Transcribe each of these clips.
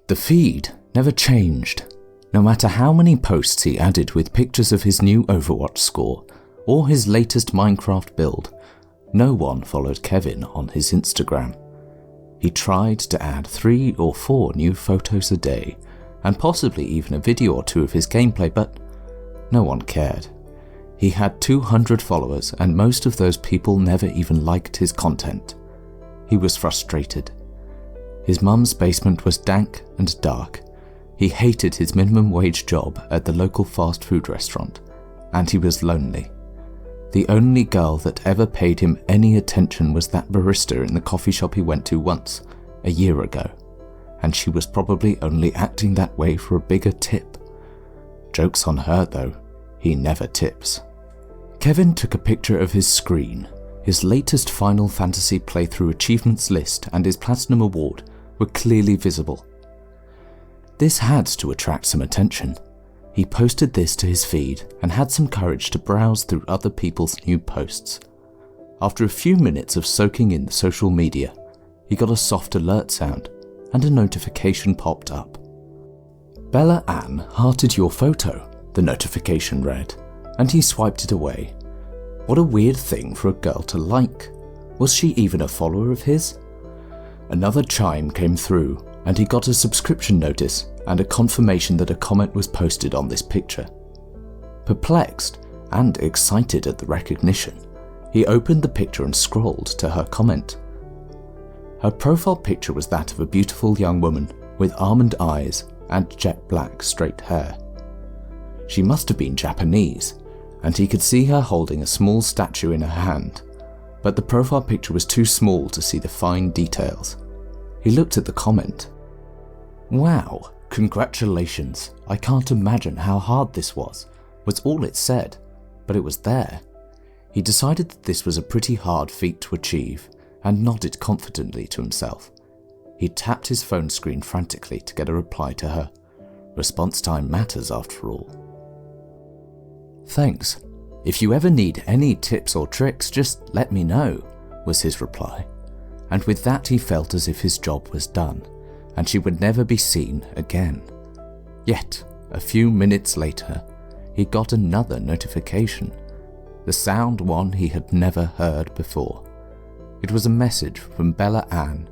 The feed never changed. No matter how many posts he added with pictures of his new Overwatch score or his latest Minecraft build, no one followed Kevin on his Instagram. He tried to add 3 or 4 new photos a day, and possibly even a video or 2 of his gameplay, but no one cared. He had 200 followers, and most of those people never even liked his content. He was frustrated. His mum's basement was dank and dark. He hated his minimum wage job at the local fast food restaurant, and he was lonely. The only girl that ever paid him any attention was that barista in the coffee shop he went to once, a year ago, and she was probably only acting that way for a bigger tip. Joke's on her though, he never tips. Kevin took a picture of his screen. His latest Final Fantasy playthrough achievements list and his Platinum Award were clearly visible. This had to attract some attention. He posted this to his feed and had some courage to browse through other people's new posts. After a few minutes of soaking in the social media, he got a soft alert sound and a notification popped up. Bella Ann hearted your photo, the notification read, and he swiped it away. What a weird thing for a girl to like. Was she even a follower of his? Another chime came through, and he got a subscription notice and a confirmation that a comment was posted on this picture. Perplexed and excited at the recognition, he opened the picture and scrolled to her comment. Her profile picture was that of a beautiful young woman with almond eyes and jet black straight hair. She must have been Japanese, and he could see her holding a small statue in her hand, but the profile picture was too small to see the fine details. He looked at the comment. "Wow, congratulations, I can't imagine how hard this was all it said, but it was there. He decided that this was a pretty hard feat to achieve and nodded confidently to himself. He tapped his phone screen frantically to get a reply to her. Response time matters after all. "Thanks. If you ever need any tips or tricks, just let me know," was his reply. And with that he felt as if his job was done, and she would never be seen again. Yet, a few minutes later, he got another notification, the sound one he had never heard before. It was a message from Bella Ann,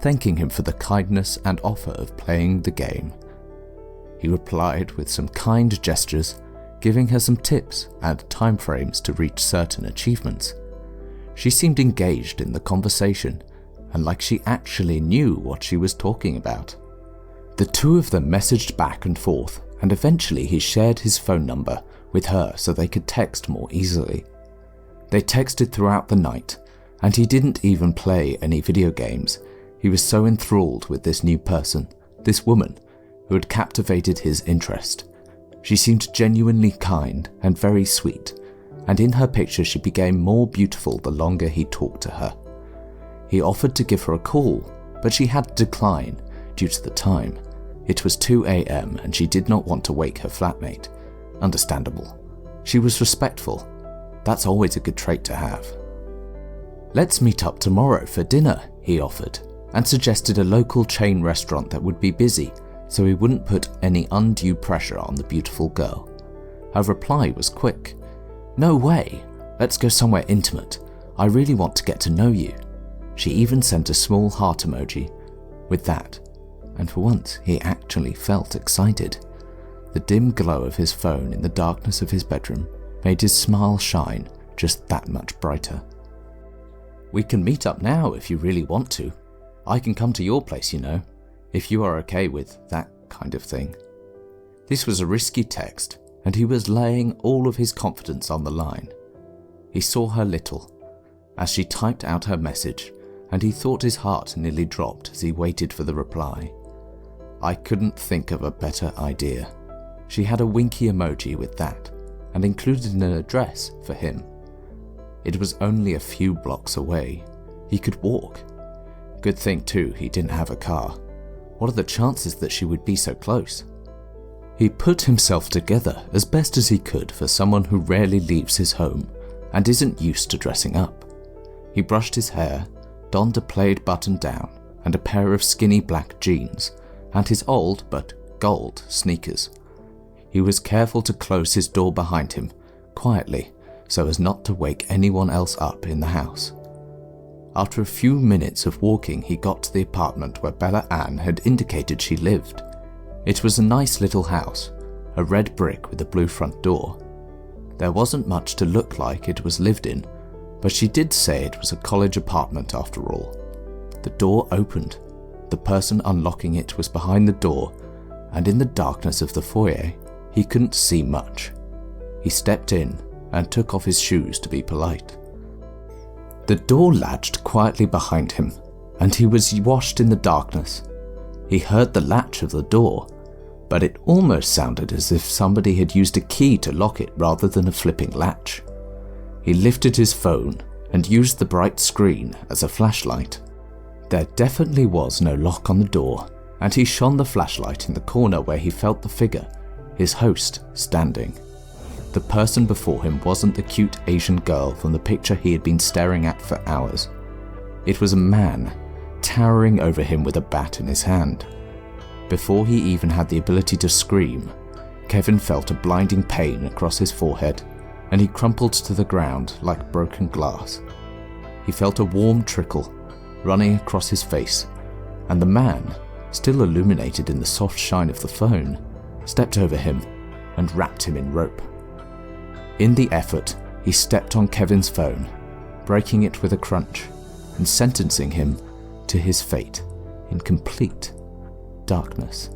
thanking him for the kindness and offer of playing the game. He replied with some kind gestures, giving her some tips and timeframes to reach certain achievements. She seemed engaged in the conversation, and like she actually knew what she was talking about. The two of them messaged back and forth, and eventually he shared his phone number with her so they could text more easily. They texted throughout the night, and he didn't even play any video games. He was so enthralled with this new person, this woman, who had captivated his interest. She seemed genuinely kind and very sweet, and in her picture she became more beautiful the longer he talked to her. He offered to give her a call, but she had to decline due to the time. It was 2 a.m. and she did not want to wake her flatmate. Understandable. She was respectful. That's always a good trait to have. "Let's meet up tomorrow for dinner," he offered, and suggested a local chain restaurant that would be busy so he wouldn't put any undue pressure on the beautiful girl. Her reply was quick. "No way. Let's go somewhere intimate. I really want to get to know you." She even sent a small heart emoji with that, and for once he actually felt excited. The dim glow of his phone in the darkness of his bedroom made his smile shine just that much brighter. "We can meet up now if you really want to. I can come to your place, you know, if you are okay with that kind of thing." This was a risky text, and he was laying all of his confidence on the line. He saw her little as she typed out her message, and he thought his heart nearly dropped as he waited for the reply. I couldn't think of a better idea. She had a winky emoji with that, and included an address for him. It was only a few blocks away. He could walk. Good thing too he didn't have a car. What are the chances that she would be so close? He put himself together as best as he could for someone who rarely leaves his home and isn't used to dressing up. He brushed his hair, donned a plaid button-down and a pair of skinny black jeans, and his old but gold sneakers. He was careful to close his door behind him, quietly, so as not to wake anyone else up in the house. After a few minutes of walking, he got to the apartment where Bella Ann had indicated she lived. It was a nice little house, a red brick with a blue front door. There wasn't much to look like it was lived in, but she did say it was a college apartment after all. The door opened. The person unlocking it was behind the door, and in the darkness of the foyer, he couldn't see much. He stepped in and took off his shoes to be polite. The door latched quietly behind him, and he was washed in the darkness. He heard the latch of the door, but it almost sounded as if somebody had used a key to lock it rather than a flipping latch. He lifted his phone and used the bright screen as a flashlight. There definitely was no lock on the door, and he shone the flashlight in the corner where he felt the figure, his host, standing. The person before him wasn't the cute Asian girl from the picture he had been staring at for hours. It was a man, towering over him with a bat in his hand. Before he even had the ability to scream, Kevin felt a blinding pain across his forehead, and he crumpled to the ground like broken glass. He felt a warm trickle running across his face, and the man, still illuminated in the soft shine of the phone, stepped over him and wrapped him in rope. In the effort, he stepped on Kevin's phone, breaking it with a crunch and sentencing him to his fate in complete darkness.